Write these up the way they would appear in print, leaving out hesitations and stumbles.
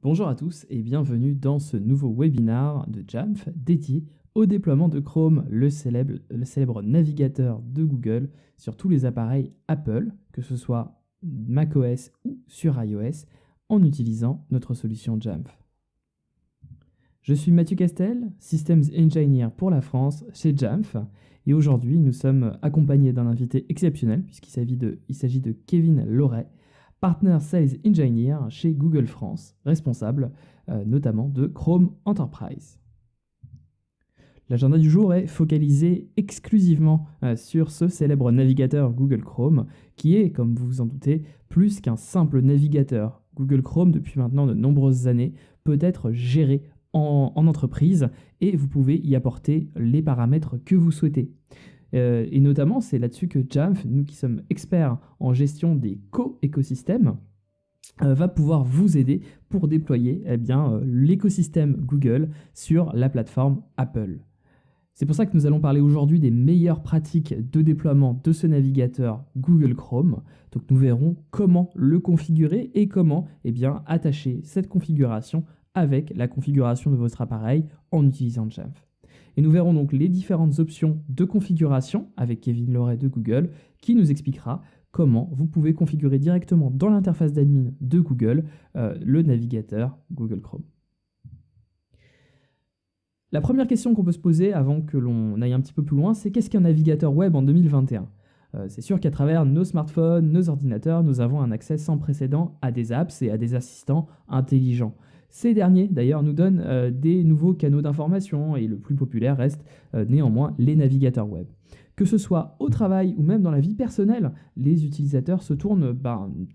Bonjour à tous et bienvenue dans ce nouveau webinar de Jamf dédié au déploiement de Chrome, le célèbre navigateur de Google sur tous les appareils Apple, que ce soit macOS ou sur iOS, en utilisant notre solution Jamf. Je suis Mathieu Castel, Systems Engineer pour la France chez Jamf, et aujourd'hui nous sommes accompagnés d'un invité exceptionnel puisqu'il s'agit de Kevin Loret, Partner Sales Engineer chez Google France, responsable notamment de Chrome Enterprise. L'agenda du jour est focalisé exclusivement sur ce célèbre navigateur Google Chrome, qui est, comme vous vous en doutez, plus qu'un simple navigateur. Google Chrome, depuis maintenant de nombreuses années, peut être géré en entreprise et vous pouvez y apporter les paramètres que vous souhaitez. Et notamment, c'est là-dessus que Jamf, nous qui sommes experts en gestion des co-écosystèmes, va pouvoir vous aider pour déployer l'écosystème Google sur la plateforme Apple. C'est pour ça que nous allons parler aujourd'hui des meilleures pratiques de déploiement de ce navigateur Google Chrome. Donc nous verrons comment le configurer et comment attacher cette configuration avec la configuration de votre appareil en utilisant Jamf. Et nous verrons donc les différentes options de configuration avec Kevin Loret de Google qui nous expliquera comment vous pouvez configurer directement dans l'interface d'admin de Google le navigateur Google Chrome. La première question qu'on peut se poser avant que l'on aille un petit peu plus loin, c'est qu'est-ce qu'un navigateur web en 2021 ? C'est sûr qu'à travers nos smartphones, nos ordinateurs, nous avons un accès sans précédent à des apps et à des assistants intelligents. Ces derniers, d'ailleurs, nous donnent des nouveaux canaux d'information et le plus populaire reste néanmoins les navigateurs web. Que ce soit au travail ou même dans la vie personnelle, les utilisateurs se tournent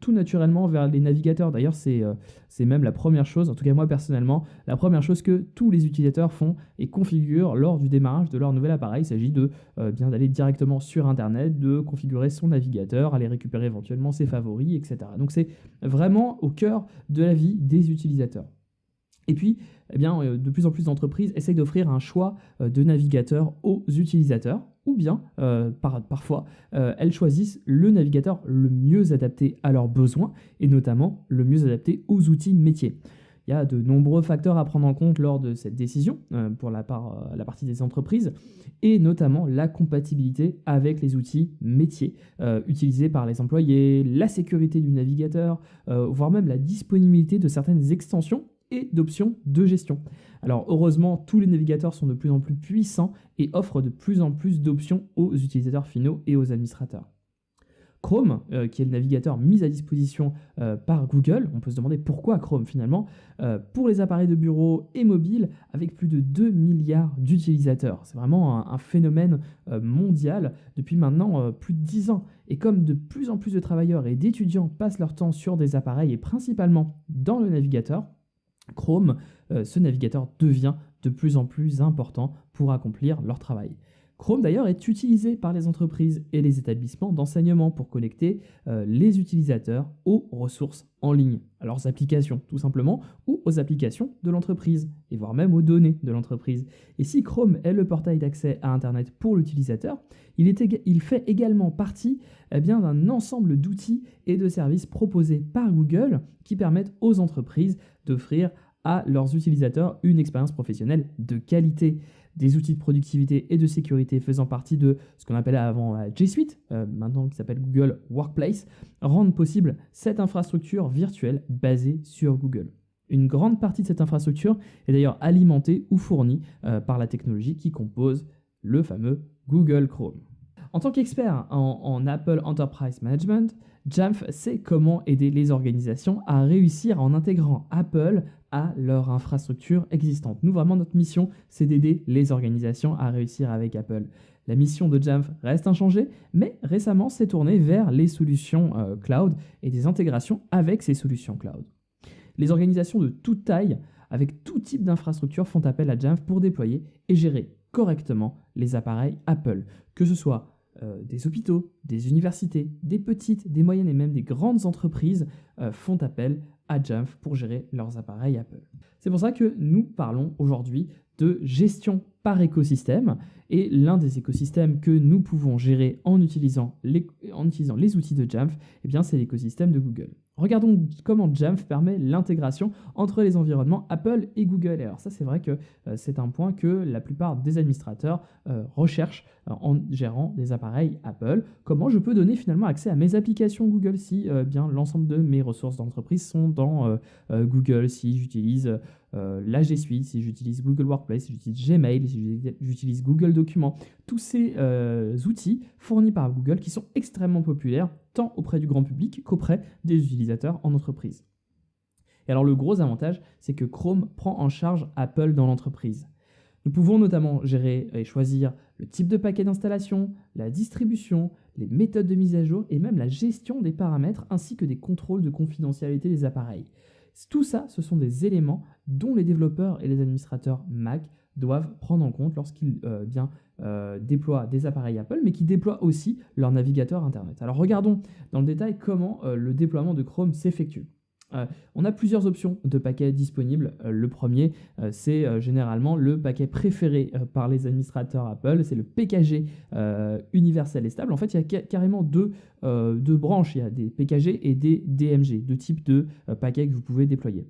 tout naturellement vers les navigateurs. D'ailleurs, c'est même la première chose, en tout cas moi personnellement, la première chose que tous les utilisateurs font et configurent lors du démarrage de leur nouvel appareil. Il s'agit d'aller directement sur Internet, de configurer son navigateur, aller récupérer éventuellement ses favoris, etc. Donc c'est vraiment au cœur de la vie des utilisateurs. Et puis, de plus en plus d'entreprises essayent d'offrir un choix de navigateur aux utilisateurs, ou bien, parfois, elles choisissent le navigateur le mieux adapté à leurs besoins, et notamment le mieux adapté aux outils métiers. Il y a de nombreux facteurs à prendre en compte lors de cette décision, pour la partie des entreprises, et notamment la compatibilité avec les outils métiers utilisés par les employés, la sécurité du navigateur, voire même la disponibilité de certaines extensions et d'options de gestion. Alors heureusement, tous les navigateurs sont de plus en plus puissants et offrent de plus en plus d'options aux utilisateurs finaux et aux administrateurs. Chrome, qui est le navigateur mis à disposition par Google, on peut se demander pourquoi Chrome finalement, pour les appareils de bureau et mobiles avec plus de 2 milliards d'utilisateurs. C'est vraiment un phénomène mondial depuis maintenant plus de 10 ans. Et comme de plus en plus de travailleurs et d'étudiants passent leur temps sur des appareils et principalement dans le navigateur, Chrome, ce navigateur devient de plus en plus important pour accomplir leur travail. Chrome d'ailleurs est utilisé par les entreprises et les établissements d'enseignement pour connecter les utilisateurs aux ressources en ligne, à leurs applications tout simplement, ou aux applications de l'entreprise, et voire même aux données de l'entreprise. Et si Chrome est le portail d'accès à Internet pour l'utilisateur, il fait également partie d'un ensemble d'outils et de services proposés par Google qui permettent aux entreprises d'offrir à leurs utilisateurs une expérience professionnelle de qualité. Des outils de productivité et de sécurité faisant partie de ce qu'on appelait avant G Suite, maintenant qui s'appelle Google Workplace, rendent possible cette infrastructure virtuelle basée sur Google. Une grande partie de cette infrastructure est d'ailleurs alimentée ou fournie par la technologie qui compose le fameux Google Chrome. En tant qu'expert en Apple Enterprise Management, Jamf sait comment aider les organisations à réussir en intégrant Apple à leur infrastructure existante. Nous, vraiment, notre mission, c'est d'aider les organisations à réussir avec Apple. La mission de Jamf reste inchangée, mais récemment s'est tournée vers les solutions cloud et des intégrations avec ces solutions cloud. Les organisations de toute taille, avec tout type d'infrastructure, font appel à Jamf pour déployer et gérer correctement les appareils Apple, que ce soit des hôpitaux, des universités, des petites, des moyennes et même des grandes entreprises font appel à Jamf pour gérer leurs appareils Apple. C'est pour ça que nous parlons aujourd'hui de gestion par écosystème et l'un des écosystèmes que nous pouvons gérer en utilisant les outils de Jamf, c'est l'écosystème de Google. Regardons comment Jamf permet l'intégration entre les environnements Apple et Google. Et alors ça, c'est vrai que c'est un point que la plupart des administrateurs recherchent en gérant des appareils Apple. Comment je peux donner finalement accès à mes applications Google si bien l'ensemble de mes ressources d'entreprise sont dans Google, si j'utilise la G Suite, si j'utilise Google Workplace, si j'utilise Gmail, si j'utilise Google Documents. Tous ces outils fournis par Google qui sont extrêmement populaires tant auprès du grand public qu'auprès des utilisateurs en entreprise. Et alors le gros avantage, c'est que Chrome prend en charge Apple dans l'entreprise. Nous pouvons notamment gérer et choisir le type de paquet d'installation, la distribution, les méthodes de mise à jour et même la gestion des paramètres ainsi que des contrôles de confidentialité des appareils. Tout ça, ce sont des éléments dont les développeurs et les administrateurs Mac doivent prendre en compte lorsqu'ils déploient des appareils Apple, mais qui déploient aussi leur navigateur Internet. Alors regardons dans le détail comment le déploiement de Chrome s'effectue. On a plusieurs options de paquets disponibles. Le premier, c'est généralement le paquet préféré par les administrateurs Apple, c'est le PKG universel et stable. En fait, il y a carrément deux branches, il y a des PKG et des DMG, deux types de paquets que vous pouvez déployer.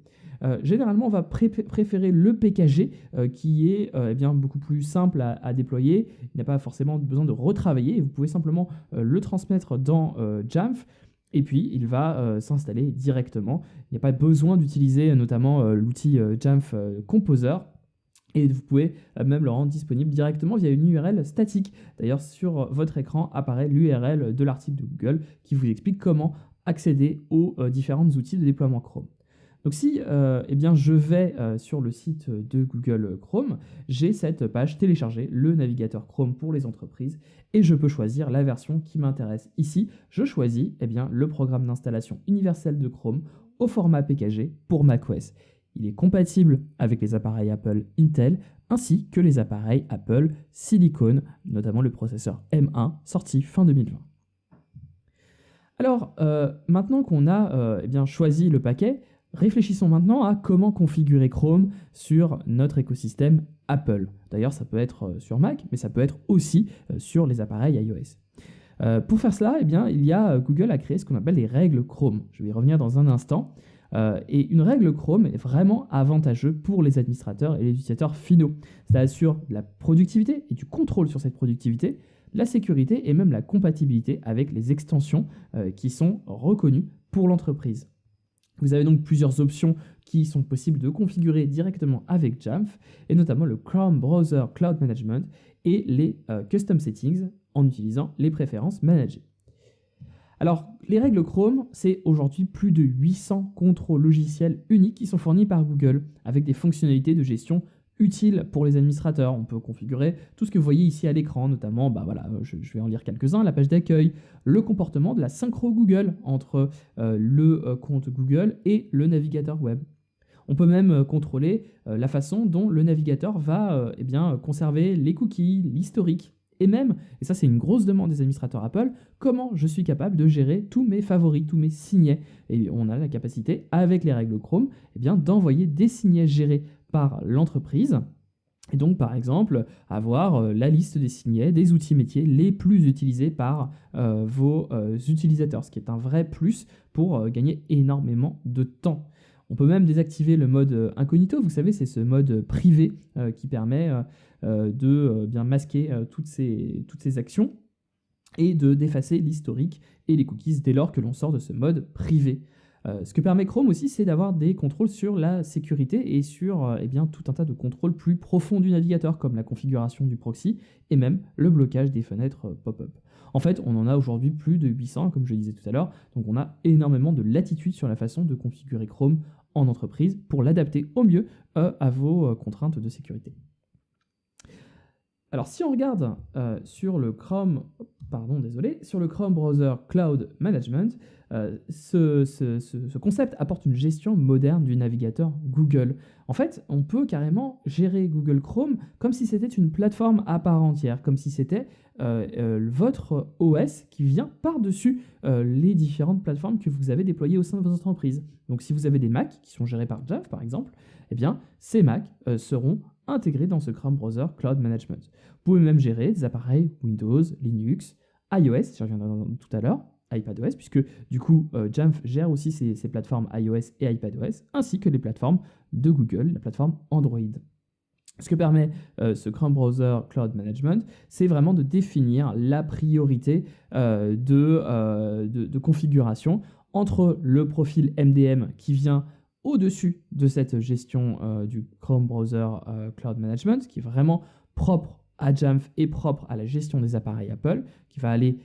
Généralement, on va préférer le PKG qui est beaucoup plus simple à déployer. Il n'a pas forcément besoin de retravailler. Vous pouvez simplement le transmettre dans Jamf et puis il va s'installer directement. Il n'y a pas besoin d'utiliser notamment l'outil Jamf Composer. Et vous pouvez même le rendre disponible directement via une URL statique. D'ailleurs, sur votre écran apparaît l'URL de l'article de Google qui vous explique comment accéder aux différents outils de déploiement Chrome. Donc si je vais sur le site de Google Chrome, j'ai cette page télécharger le navigateur Chrome pour les entreprises et je peux choisir la version qui m'intéresse. Ici, je choisis le programme d'installation universel de Chrome au format PKG pour macOS. Il est compatible avec les appareils Apple Intel ainsi que les appareils Apple Silicon, notamment le processeur M1 sorti fin 2020. Alors, maintenant qu'on a choisi le paquet, réfléchissons maintenant à comment configurer Chrome sur notre écosystème Apple. D'ailleurs, ça peut être sur Mac, mais ça peut être aussi sur les appareils iOS. Pour faire cela, Google a créé ce qu'on appelle les règles Chrome. Je vais y revenir dans un instant. Et une règle Chrome est vraiment avantageuse pour les administrateurs et les utilisateurs finaux. Ça assure la productivité et du contrôle sur cette productivité, la sécurité et même la compatibilité avec les extensions qui sont reconnues pour l'entreprise. Vous avez donc plusieurs options qui sont possibles de configurer directement avec Jamf, et notamment le Chrome Browser Cloud Management et les Custom Settings en utilisant les préférences managées. Alors, les règles Chrome, c'est aujourd'hui plus de 800 contrôles logiciels uniques qui sont fournis par Google, avec des fonctionnalités de gestion utiles pour les administrateurs. On peut configurer tout ce que vous voyez ici à l'écran, notamment, je vais en lire quelques-uns, la page d'accueil, le comportement de la synchro Google entre le compte Google et le navigateur web. On peut même contrôler la façon dont le navigateur va conserver les cookies, l'historique. Et même, et ça c'est une grosse demande des administrateurs Apple, comment je suis capable de gérer tous mes favoris, tous mes signets. Et on a la capacité, avec les règles Chrome, d'envoyer des signets gérés par l'entreprise. Et donc par exemple, avoir la liste des signets, des outils métiers les plus utilisés par vos utilisateurs, ce qui est un vrai plus pour gagner énormément de temps. On peut même désactiver le mode incognito, vous savez, c'est ce mode privé qui permet de bien masquer toutes ces actions et d'effacer l'historique et les cookies dès lors que l'on sort de ce mode privé. Ce que permet Chrome aussi, c'est d'avoir des contrôles sur la sécurité et sur tout un tas de contrôles plus profonds du navigateur, comme la configuration du proxy et même le blocage des fenêtres pop-up. En fait, on en a aujourd'hui plus de 800, comme je le disais tout à l'heure, donc on a énormément de latitude sur la façon de configurer Chrome en entreprise pour l'adapter au mieux à vos contraintes de sécurité. Alors si on regarde sur le Chrome Browser Cloud Management, ce concept apporte une gestion moderne du navigateur Google. En fait, on peut carrément gérer Google Chrome comme si c'était une plateforme à part entière, comme si c'était votre OS qui vient par-dessus les différentes plateformes que vous avez déployées au sein de votre entreprise. Donc si vous avez des Mac qui sont gérés par Jamf par exemple, ces Mac seront intégrés dans ce Chrome Browser Cloud Management. Vous pouvez même gérer des appareils Windows, Linux, iOS, j'y reviendrai tout à l'heure, iPadOS, puisque du coup, Jamf gère aussi ces plateformes iOS et iPadOS, ainsi que les plateformes de Google, la plateforme Android. Ce que permet ce Chrome Browser Cloud Management, c'est vraiment de définir la priorité de configuration entre le profil MDM qui vient au-dessus de cette gestion du Chrome Browser Cloud Management, qui est vraiment propre à Jamf et propre à la gestion des appareils Apple, qui va aller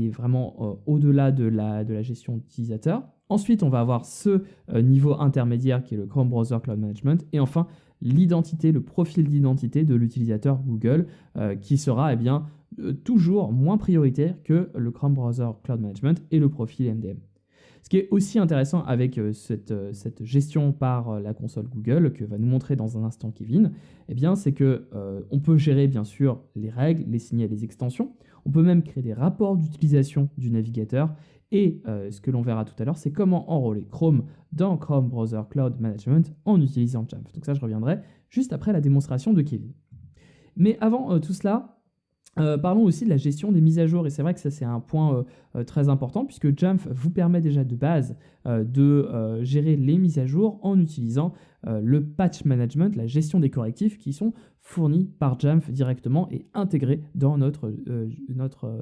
vraiment au-delà de la gestion d'utilisateur. Ensuite, on va avoir ce niveau intermédiaire qui est le Chrome Browser Cloud Management. Et enfin, l'identité, le profil d'identité de l'utilisateur Google, qui sera toujours moins prioritaire que le Chrome Browser Cloud Management et le profil MDM. Ce qui est aussi intéressant avec cette gestion par la console Google, que va nous montrer dans un instant Kevin, c'est que on peut gérer bien sûr les règles, les signets, les extensions. On peut même créer des rapports d'utilisation du navigateur. Et ce que l'on verra tout à l'heure, c'est comment enrôler Chrome dans Chrome Browser Cloud Management en utilisant Jamf. Donc ça, je reviendrai juste après la démonstration de Kevin. Mais avant tout cela, parlons aussi de la gestion des mises à jour. Et c'est vrai que ça, c'est un point très important, puisque Jamf vous permet déjà de base de gérer les mises à jour en utilisant le patch management, la gestion des correctifs qui sont fournis par Jamf directement et intégrés dans notre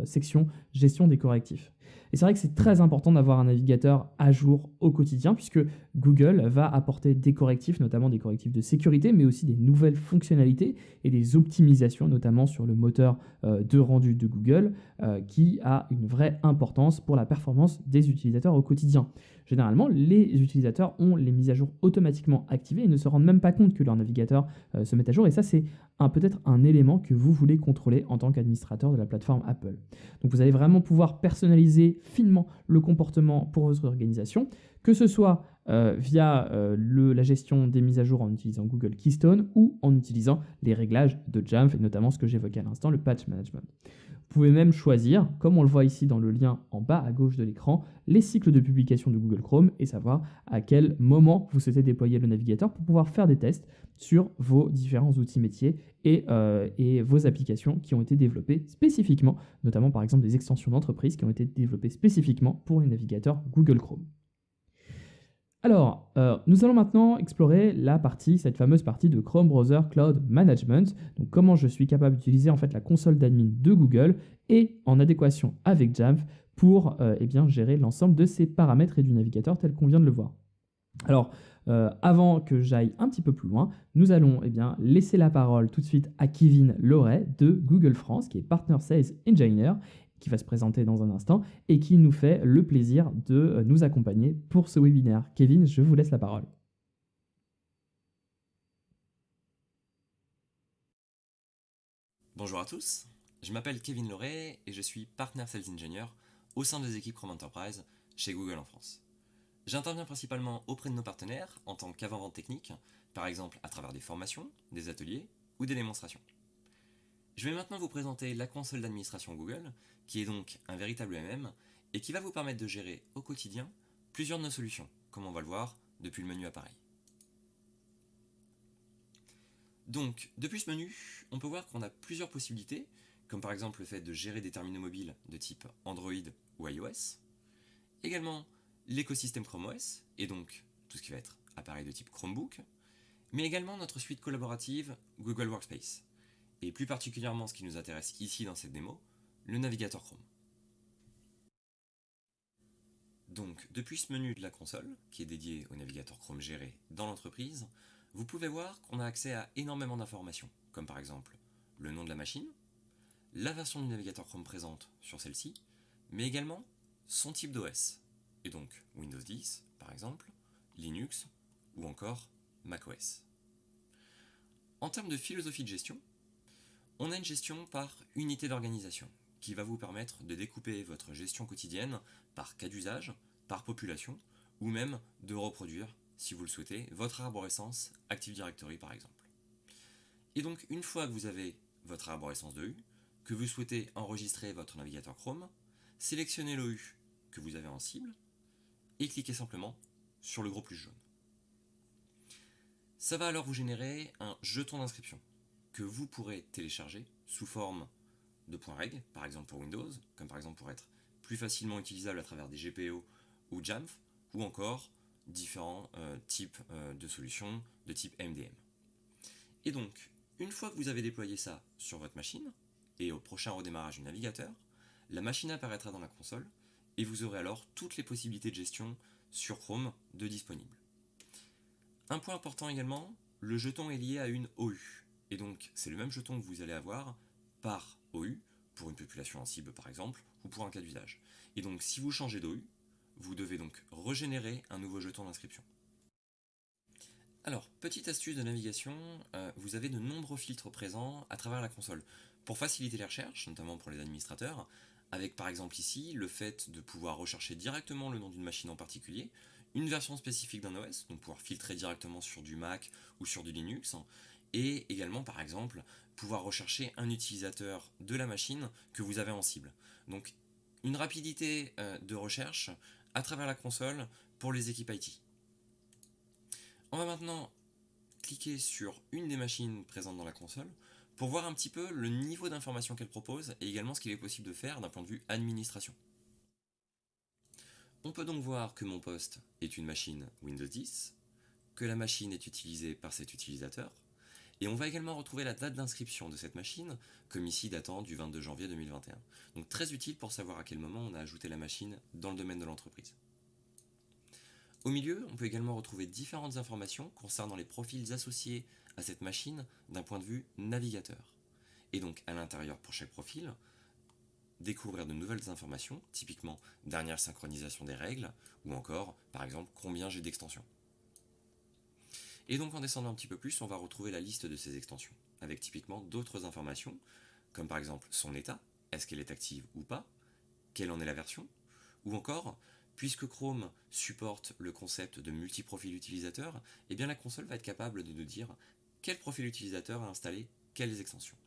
section gestion des correctifs. Et c'est vrai que c'est très important d'avoir un navigateur à jour au quotidien, puisque Google va apporter des correctifs, notamment des correctifs de sécurité, mais aussi des nouvelles fonctionnalités et des optimisations, notamment sur le moteur de rendu de Google, qui a une vraie importance pour la performance des utilisateurs au quotidien. Généralement, les utilisateurs ont les mises à jour automatiquement activées et ne se rendent même pas compte que leur navigateur se met à jour. Et ça, c'est peut-être un élément que vous voulez contrôler en tant qu'administrateur de la plateforme Apple. Donc vous allez vraiment pouvoir personnaliser finement le comportement pour votre organisation, que ce soit via la gestion des mises à jour en utilisant Google Keystone ou en utilisant les réglages de Jamf, et notamment ce que j'évoquais à l'instant, le patch management. Vous pouvez même choisir, comme on le voit ici dans le lien en bas à gauche de l'écran, les cycles de publication de Google Chrome et savoir à quel moment vous souhaitez déployer le navigateur pour pouvoir faire des tests sur vos différents outils métiers et vos applications qui ont été développées spécifiquement, notamment par exemple des extensions d'entreprise qui ont été développées spécifiquement pour les navigateurs Google Chrome. Alors, nous allons maintenant explorer cette fameuse partie de Chrome Browser Cloud Management. Donc, comment je suis capable d'utiliser en fait la console d'admin de Google et en adéquation avec Jamf pour gérer l'ensemble de ces paramètres et du navigateur tel qu'on vient de le voir. Alors, avant que j'aille un petit peu plus loin, nous allons laisser la parole tout de suite à Kevin Loret de Google France, qui est Partner Sales Engineer, qui va se présenter dans un instant et qui nous fait le plaisir de nous accompagner pour ce webinaire. Kevin, je vous laisse la parole. Bonjour à tous, je m'appelle Kevin Loret et je suis Partner Sales Engineer au sein des équipes Chrome Enterprise chez Google en France. J'interviens principalement auprès de nos partenaires en tant qu'avant-vente technique, par exemple à travers des formations, des ateliers ou des démonstrations. Je vais maintenant vous présenter la console d'administration Google, qui est donc un véritable MM et qui va vous permettre de gérer au quotidien plusieurs de nos solutions, comme on va le voir depuis le menu appareil. Donc, depuis ce menu, on peut voir qu'on a plusieurs possibilités, comme par exemple le fait de gérer des terminaux mobiles de type Android ou iOS, également l'écosystème Chrome OS, et donc tout ce qui va être appareil de type Chromebook, mais également notre suite collaborative Google Workspace, et plus particulièrement ce qui nous intéresse ici dans cette démo, le navigateur Chrome. Donc, depuis ce menu de la console, qui est dédié au navigateur Chrome géré dans l'entreprise, vous pouvez voir qu'on a accès à énormément d'informations, comme par exemple le nom de la machine, la version du navigateur Chrome présente sur celle-ci, mais également son type d'OS, et donc Windows 10 par exemple, Linux ou encore macOS. En termes de philosophie de gestion, on a une gestion par unité d'organisation, qui va vous permettre de découper votre gestion quotidienne par cas d'usage, par population, ou même de reproduire, si vous le souhaitez, votre arborescence Active Directory par exemple. Et donc, une fois que vous avez votre arborescence de U, que vous souhaitez enregistrer votre navigateur Chrome, sélectionnez le U que vous avez en cible et cliquez simplement sur le gros plus jaune. Ça va alors vous générer un jeton d'inscription que vous pourrez télécharger sous forme de .reg, par exemple pour Windows, comme par exemple pour être plus facilement utilisables à travers des GPO ou Jamf, ou encore différents types de solutions de type MDM. Et donc, une fois que vous avez déployé ça sur votre machine, et au prochain redémarrage du navigateur, la machine apparaîtra dans la console, et vous aurez alors toutes les possibilités de gestion sur Chrome de disponibles. Un point important également, le jeton est lié à une OU, et donc c'est le même jeton que vous allez avoir par OU, pour une population en cible par exemple, ou pour un cas d'usage. Et donc si vous changez d'OU, vous devez donc régénérer un nouveau jeton d'inscription. Alors, petite astuce de navigation, vous avez de nombreux filtres présents à travers la console. Pour faciliter les recherches, notamment pour les administrateurs, avec par exemple ici le fait de pouvoir rechercher directement le nom d'une machine en particulier, une version spécifique d'un OS, donc pouvoir filtrer directement sur du Mac ou sur du Linux, et également par exemple pouvoir rechercher un utilisateur de la machine que vous avez en cible. Donc une rapidité de recherche à travers la console pour les équipes IT. On va maintenant cliquer sur une des machines présentes dans la console pour voir un petit peu le niveau d'information qu'elle propose et également ce qu'il est possible de faire d'un point de vue administration. On peut donc voir que mon poste est une machine Windows 10, que la machine est utilisée par cet utilisateur, et on va également retrouver la date d'inscription de cette machine, comme ici datant du 22 janvier 2021. Donc très utile pour savoir à quel moment on a ajouté la machine dans le domaine de l'entreprise. Au milieu, on peut également retrouver différentes informations concernant les profils associés à cette machine d'un point de vue navigateur. Et donc à l'intérieur pour chaque profil, découvrir de nouvelles informations, typiquement dernière synchronisation des règles, ou encore, par exemple, combien j'ai d'extensions. Et donc en descendant un petit peu plus, on va retrouver la liste de ces extensions, avec typiquement d'autres informations, comme par exemple son état, est-ce qu'elle est active ou pas, quelle en est la version, ou encore, puisque Chrome supporte le concept de multi-profil utilisateur, eh bien la console va être capable de nous dire quel profil utilisateur a installé quelles extensions.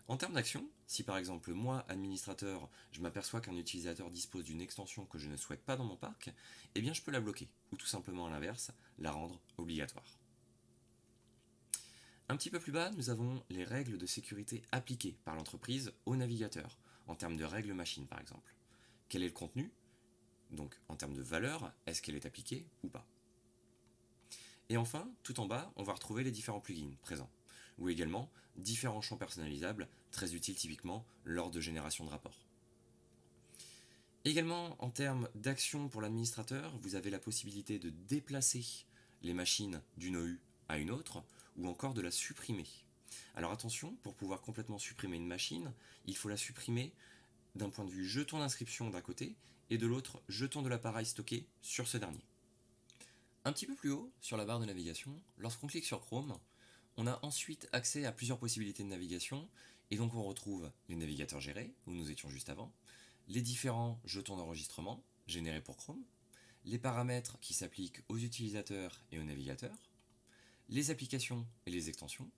En termes d'action, si par exemple moi, administrateur, je m'aperçois qu'un utilisateur dispose d'une extension que je ne souhaite pas dans mon parc, eh bien je peux la bloquer, ou tout simplement à l'inverse, la rendre obligatoire. Un petit peu plus bas, nous avons les règles de sécurité appliquées par l'entreprise au navigateur, en termes de règles machine par exemple. Quel est le contenu? Donc en termes de valeur, est-ce qu'elle est appliquée ou pas? Et enfin, tout en bas, on va retrouver les différents plugins présents, ou également différents champs personnalisables, très utiles typiquement lors de génération de rapports. Également, en termes d'action pour l'administrateur, vous avez la possibilité de déplacer les machines d'une OU à une autre, ou encore de la supprimer. Alors attention, pour pouvoir complètement supprimer une machine, il faut la supprimer d'un point de vue jeton d'inscription d'un côté, et de l'autre, jeton de l'appareil stocké sur ce dernier. Un petit peu plus haut, sur la barre de navigation, lorsqu'on clique sur Chrome, on a ensuite accès à plusieurs possibilités de navigation, et donc on retrouve les navigateurs gérés, où nous étions juste avant, les différents jetons d'enregistrement générés pour Chrome, les paramètres qui s'appliquent aux utilisateurs et aux navigateurs, les applications et les extensions,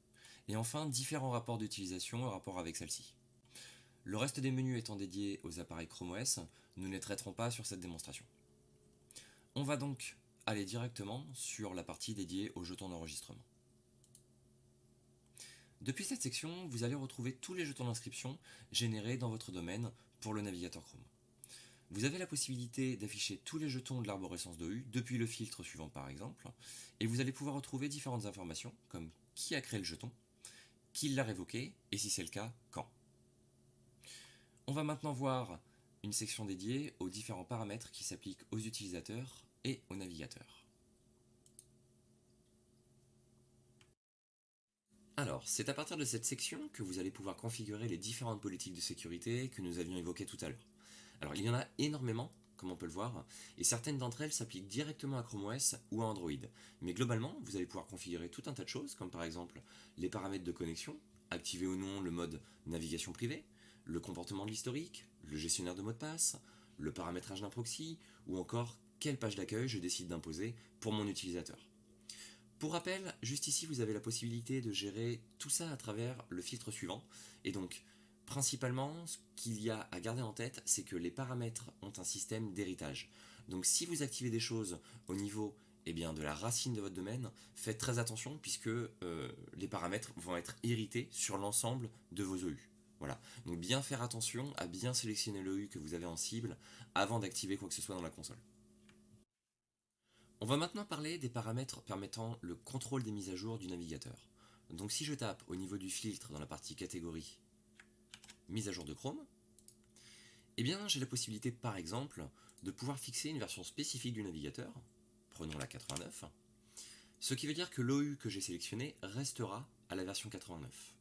et enfin différents rapports d'utilisation en rapport avec celle-ci. Le reste des menus étant dédiés aux appareils Chrome OS, nous ne les traiterons pas sur cette démonstration. On va donc aller directement sur la partie dédiée aux jetons d'enregistrement. Depuis cette section, vous allez retrouver tous les jetons d'inscription générés dans votre domaine pour le navigateur Chrome. Vous avez la possibilité d'afficher tous les jetons de l'arborescence d'OU depuis le filtre suivant par exemple, et vous allez pouvoir retrouver différentes informations comme qui a créé le jeton, qui l'a révoqué, et si c'est le cas, quand. On va maintenant voir une section dédiée aux différents paramètres qui s'appliquent aux utilisateurs et aux navigateurs. Alors, c'est à partir de cette section que vous allez pouvoir configurer les différentes politiques de sécurité que nous avions évoquées tout à l'heure. Alors, il y en a énormément, comme on peut le voir, et certaines d'entre elles s'appliquent directement à Chrome OS ou à Android. Mais globalement, vous allez pouvoir configurer tout un tas de choses, comme par exemple les paramètres de connexion, activer ou non le mode navigation privée, le comportement de l'historique, le gestionnaire de mots de passe, le paramétrage d'un proxy, ou encore quelle page d'accueil je décide d'imposer pour mon utilisateur. Pour rappel, juste ici, vous avez la possibilité de gérer tout ça à travers le filtre suivant. Et donc, principalement, ce qu'il y a à garder en tête, c'est que les paramètres ont un système d'héritage. Donc, si vous activez des choses au niveau de la racine de votre domaine, faites très attention puisque les paramètres vont être hérités sur l'ensemble de vos OU. Voilà, donc bien faire attention à bien sélectionner l'OU que vous avez en cible avant d'activer quoi que ce soit dans la console. On va maintenant parler des paramètres permettant le contrôle des mises à jour du navigateur. Donc si je tape au niveau du filtre dans la partie catégorie mise à jour de Chrome, eh bien j'ai la possibilité par exemple de pouvoir fixer une version spécifique du navigateur, prenons la 89, ce qui veut dire que l'OU que j'ai sélectionné restera à la version 89.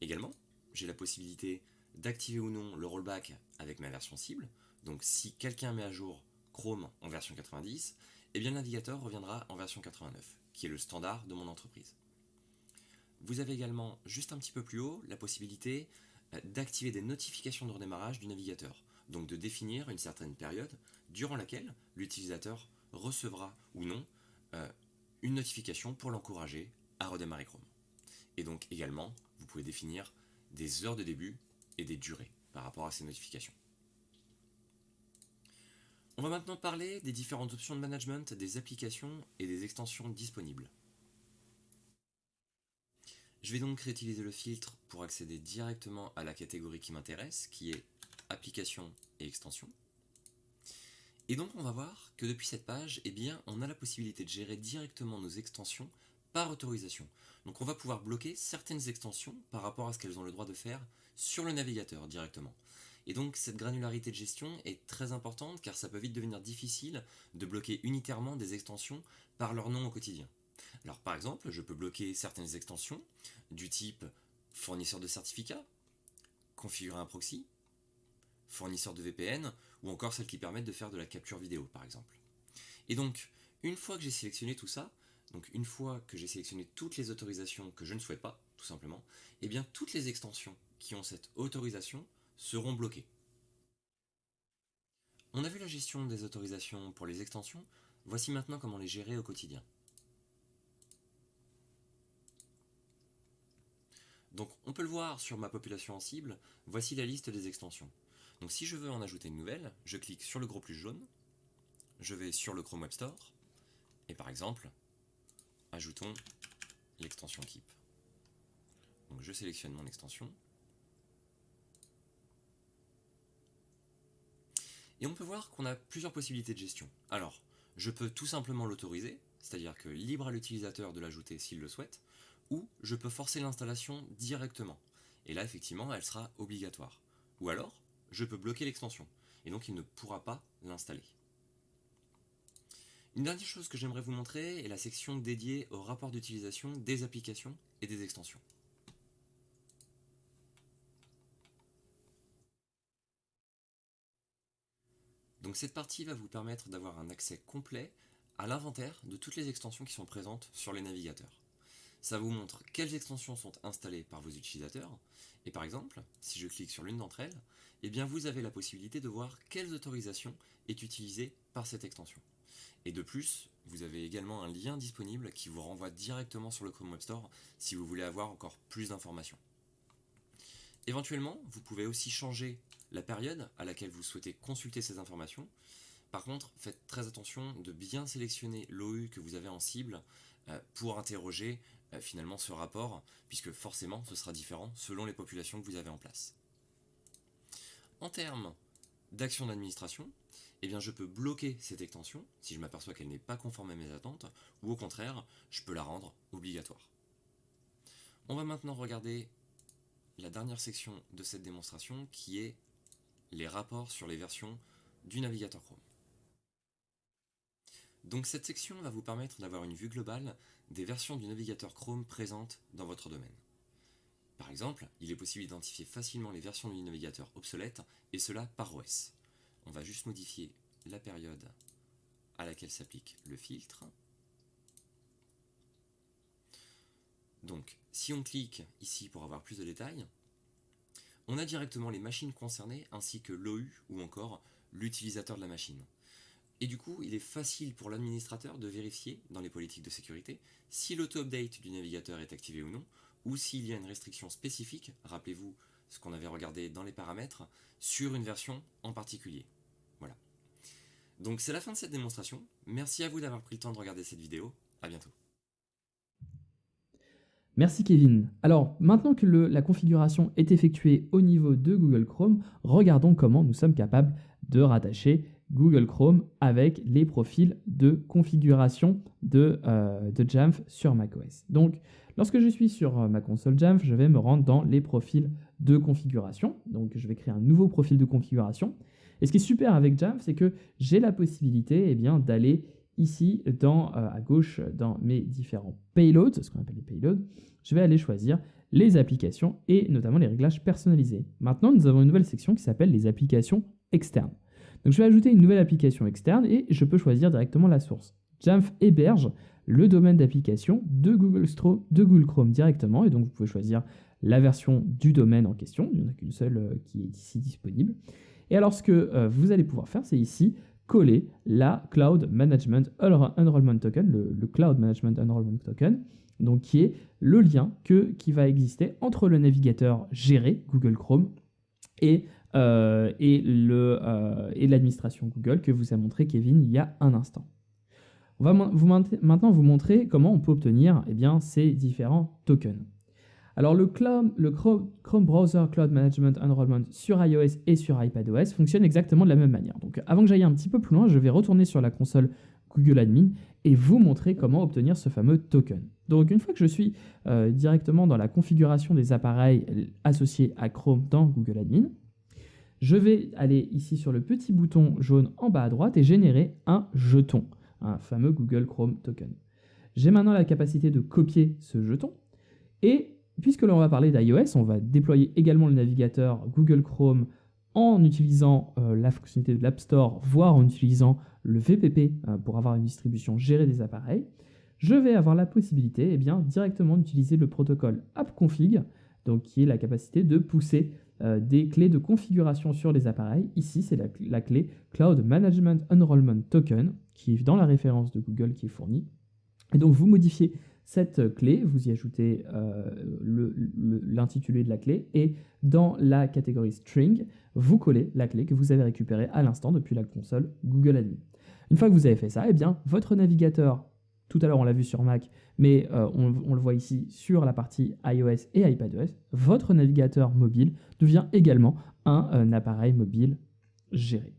Également, j'ai la possibilité d'activer ou non le rollback avec ma version cible, donc si quelqu'un met à jour Chrome en version 90, eh bien le navigateur reviendra en version 89, qui est le standard de mon entreprise. Vous avez également, juste un petit peu plus haut, la possibilité d'activer des notifications de redémarrage du navigateur, donc de définir une certaine période durant laquelle l'utilisateur recevra ou non une notification pour l'encourager à redémarrer Chrome. Et donc également, vous pouvez définir des heures de début et des durées par rapport à ces notifications. On va maintenant parler des différentes options de management des applications et des extensions disponibles. Je vais donc réutiliser le filtre pour accéder directement à la catégorie qui m'intéresse, qui est applications et extensions. Et donc on va voir que depuis cette page, eh bien, on a la possibilité de gérer directement nos extensions par autorisation. Donc on va pouvoir bloquer certaines extensions par rapport à ce qu'elles ont le droit de faire sur le navigateur directement. Et donc cette granularité de gestion est très importante car ça peut vite devenir difficile de bloquer unitairement des extensions par leur nom au quotidien. Alors par exemple, je peux bloquer certaines extensions du type fournisseur de certificats, configurer un proxy, fournisseur de VPN, ou encore celles qui permettent de faire de la capture vidéo par exemple. Et donc, une fois que j'ai sélectionné tout ça, donc une fois que j'ai sélectionné toutes les autorisations que je ne souhaite pas, tout simplement, eh bien toutes les extensions qui ont cette autorisation seront bloquées. On a vu la gestion des autorisations pour les extensions, voici maintenant comment les gérer au quotidien. Donc on peut le voir sur ma population en cible, voici la liste des extensions. Donc si je veux en ajouter une nouvelle, je clique sur le gros plus jaune, je vais sur le Chrome Web Store, et par exemple, ajoutons l'extension Keep. Donc je sélectionne mon extension. Et on peut voir qu'on a plusieurs possibilités de gestion. Alors, je peux tout simplement l'autoriser, c'est-à-dire que libre à l'utilisateur de l'ajouter s'il le souhaite, ou je peux forcer l'installation directement. Et là, effectivement, elle sera obligatoire. Ou alors, je peux bloquer l'extension, et donc il ne pourra pas l'installer. Une dernière chose que j'aimerais vous montrer est la section dédiée au rapport d'utilisation des applications et des extensions. Donc cette partie va vous permettre d'avoir un accès complet à l'inventaire de toutes les extensions qui sont présentes sur les navigateurs. Ça vous montre quelles extensions sont installées par vos utilisateurs, et par exemple, si je clique sur l'une d'entre elles, eh bien vous avez la possibilité de voir quelles autorisations est utilisée par cette extension. Et de plus, vous avez également un lien disponible qui vous renvoie directement sur le Chrome Web Store si vous voulez avoir encore plus d'informations. Éventuellement, vous pouvez aussi changer la période à laquelle vous souhaitez consulter ces informations. Par contre, faites très attention de bien sélectionner l'OU que vous avez en cible pour interroger finalement ce rapport, puisque forcément ce sera différent selon les populations que vous avez en place. En termes d'action d'administration, eh bien je peux bloquer cette extension si je m'aperçois qu'elle n'est pas conforme à mes attentes, ou au contraire, je peux la rendre obligatoire. On va maintenant regarder la dernière section de cette démonstration qui est les rapports sur les versions du navigateur Chrome. Donc cette section va vous permettre d'avoir une vue globale des versions du navigateur Chrome présentes dans votre domaine. Par exemple, il est possible d'identifier facilement les versions du navigateur obsolètes, et cela par OS. On va juste modifier la période à laquelle s'applique le filtre. Donc, si on clique ici pour avoir plus de détails, on a directement les machines concernées ainsi que l'OU ou encore l'utilisateur de la machine. Et du coup, il est facile pour l'administrateur de vérifier dans les politiques de sécurité si l'auto-update du navigateur est activé ou non, ou s'il y a une restriction spécifique, rappelez-vous ce qu'on avait regardé dans les paramètres, sur une version en particulier. Voilà. Donc c'est la fin de cette démonstration. Merci à vous d'avoir pris le temps de regarder cette vidéo. À bientôt. Merci Kevin. Alors, maintenant que la configuration est effectuée au niveau de Google Chrome, regardons comment nous sommes capables de rattacher Google Chrome avec les profils de configuration de Jamf sur macOS. Donc, lorsque je suis sur ma console Jamf, je vais me rendre dans les profils de configuration. Donc, je vais créer un nouveau profil de configuration. Et ce qui est super avec Jamf, c'est que j'ai la possibilité d'aller ici, à gauche, dans mes différents payloads, ce qu'on appelle les payloads, je vais aller choisir les applications et notamment les réglages personnalisés. Maintenant, nous avons une nouvelle section qui s'appelle les applications externes. Donc, je vais ajouter une nouvelle application externe et je peux choisir directement la source. Jamf héberge le domaine d'application de Google Chrome directement, et donc vous pouvez choisir la version du domaine en question. Il n'y en a qu'une seule qui est ici disponible. Et alors, ce que vous allez pouvoir faire, c'est ici coller la Cloud Management Enrollment Token, le Cloud Management Enrollment Token, donc qui est le lien qui va exister entre le navigateur géré, Google Chrome, et l'administration Google que vous a montré Kevin il y a un instant. On va maintenant vous montrer comment on peut obtenir ces différents tokens. Alors le Chrome Browser Cloud Management Enrollment sur iOS et sur iPadOS fonctionne exactement de la même manière. Donc avant que j'aille un petit peu plus loin, je vais retourner sur la console Google Admin et vous montrer comment obtenir ce fameux token. Donc une fois que je suis directement dans la configuration des appareils associés à Chrome dans Google Admin, je vais aller ici sur le petit bouton jaune en bas à droite et générer un jeton, un fameux Google Chrome Token. J'ai maintenant la capacité de copier ce jeton et puisque l'on va parler d'iOS, on va déployer également le navigateur Google Chrome en utilisant la fonctionnalité de l'App Store, voire en utilisant le VPP pour avoir une distribution gérée des appareils. Je vais avoir la possibilité directement d'utiliser le protocole AppConfig, donc qui est la capacité de pousser des clés de configuration sur les appareils. Ici, c'est la clé Cloud Management Enrollment Token, qui est dans la référence de Google qui est fournie. Et donc, vous modifiez cette clé, vous y ajoutez l'intitulé de la clé, et dans la catégorie String, vous collez la clé que vous avez récupérée à l'instant depuis la console Google Admin. Une fois que vous avez fait ça, votre navigateur, tout à l'heure on l'a vu sur Mac, mais on le voit ici sur la partie iOS et iPadOS, votre navigateur mobile devient également un appareil mobile géré.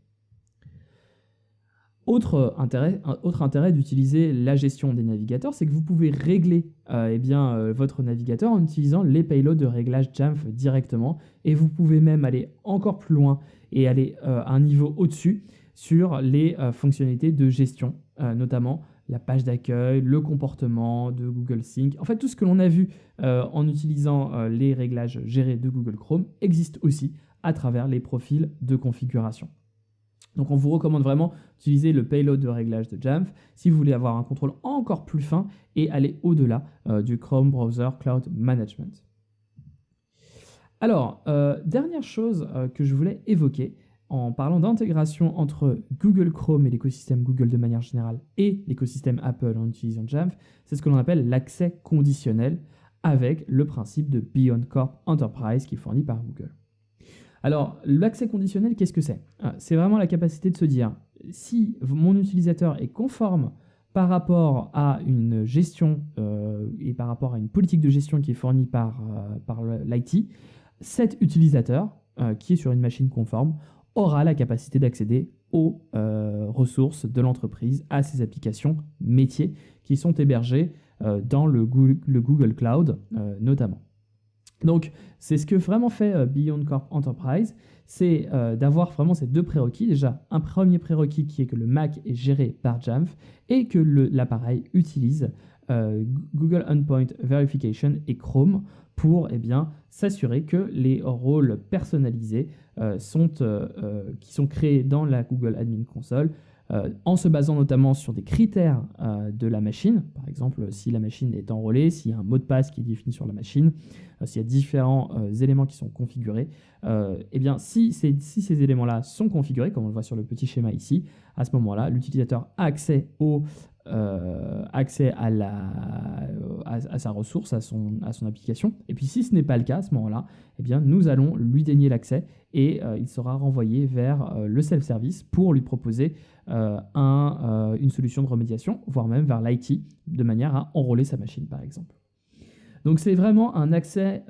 Autre intérêt d'utiliser la gestion des navigateurs, c'est que vous pouvez régler votre navigateur en utilisant les payloads de réglage Jamf directement, et vous pouvez même aller encore plus loin et aller à un niveau au-dessus sur les fonctionnalités de gestion, notamment la page d'accueil, le comportement de Google Sync. En fait, tout ce que l'on a vu en utilisant les réglages gérés de Google Chrome existe aussi à travers les profils de configuration. Donc on vous recommande vraiment d'utiliser le payload de réglage de Jamf si vous voulez avoir un contrôle encore plus fin et aller au-delà du Chrome Browser Cloud Management. Alors, dernière chose que je voulais évoquer en parlant d'intégration entre Google Chrome et l'écosystème Google de manière générale et l'écosystème Apple en utilisant Jamf, c'est ce que l'on appelle l'accès conditionnel avec le principe de BeyondCorp Enterprise qui est fourni par Google. Alors, l'accès conditionnel, qu'est-ce que c'est ? C'est vraiment la capacité de se dire, si mon utilisateur est conforme par rapport à une gestion et par rapport à une politique de gestion qui est fournie par l'IT, cet utilisateur, qui est sur une machine conforme, aura la capacité d'accéder aux ressources de l'entreprise, à ses applications métiers qui sont hébergées dans le Google Cloud notamment. Donc, c'est ce que vraiment fait BeyondCorp Enterprise, c'est d'avoir vraiment ces deux prérequis. Déjà, un premier prérequis qui est que le Mac est géré par Jamf et que l'appareil utilise Google Endpoint Verification et Chrome pour s'assurer que les rôles personnalisés qui sont créés dans la Google Admin Console en se basant notamment sur des critères de la machine, par exemple si la machine est enrôlée, s'il y a un mot de passe qui est défini sur la machine, s'il y a différents éléments qui sont configurés, si ces éléments-là sont configurés, comme on le voit sur le petit schéma ici, à ce moment-là, l'utilisateur a accès à sa ressource, à son application. Et puis si ce n'est pas le cas, à ce moment-là, nous allons lui dénier l'accès et il sera renvoyé vers le self-service pour lui proposer une solution de remédiation, voire même vers l'IT, de manière à enrôler sa machine, par exemple. Donc c'est vraiment un accès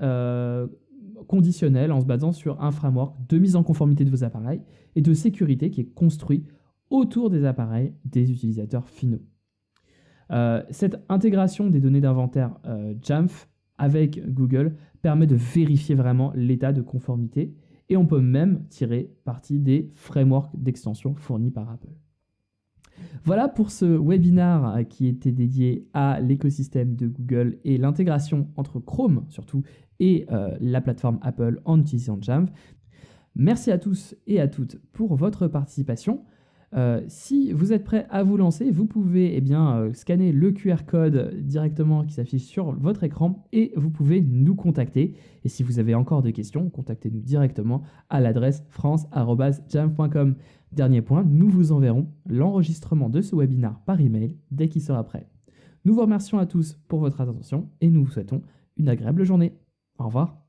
conditionnel en se basant sur un framework de mise en conformité de vos appareils et de sécurité qui est construit autour des appareils des utilisateurs finaux. Cette intégration des données d'inventaire Jamf avec Google permet de vérifier vraiment l'état de conformité et on peut même tirer parti des frameworks d'extension fournis par Apple. Voilà pour ce webinaire qui était dédié à l'écosystème de Google et l'intégration entre Chrome surtout et la plateforme Apple en utilisant Jamf. Merci à tous et à toutes pour votre participation. Si vous êtes prêts à vous lancer, vous pouvez scanner le QR code directement qui s'affiche sur votre écran et vous pouvez nous contacter. Et si vous avez encore des questions, contactez-nous directement à l'adresse france@jamf.com. Dernier point, nous vous enverrons l'enregistrement de ce webinaire par email dès qu'il sera prêt. Nous vous remercions à tous pour votre attention et nous vous souhaitons une agréable journée. Au revoir.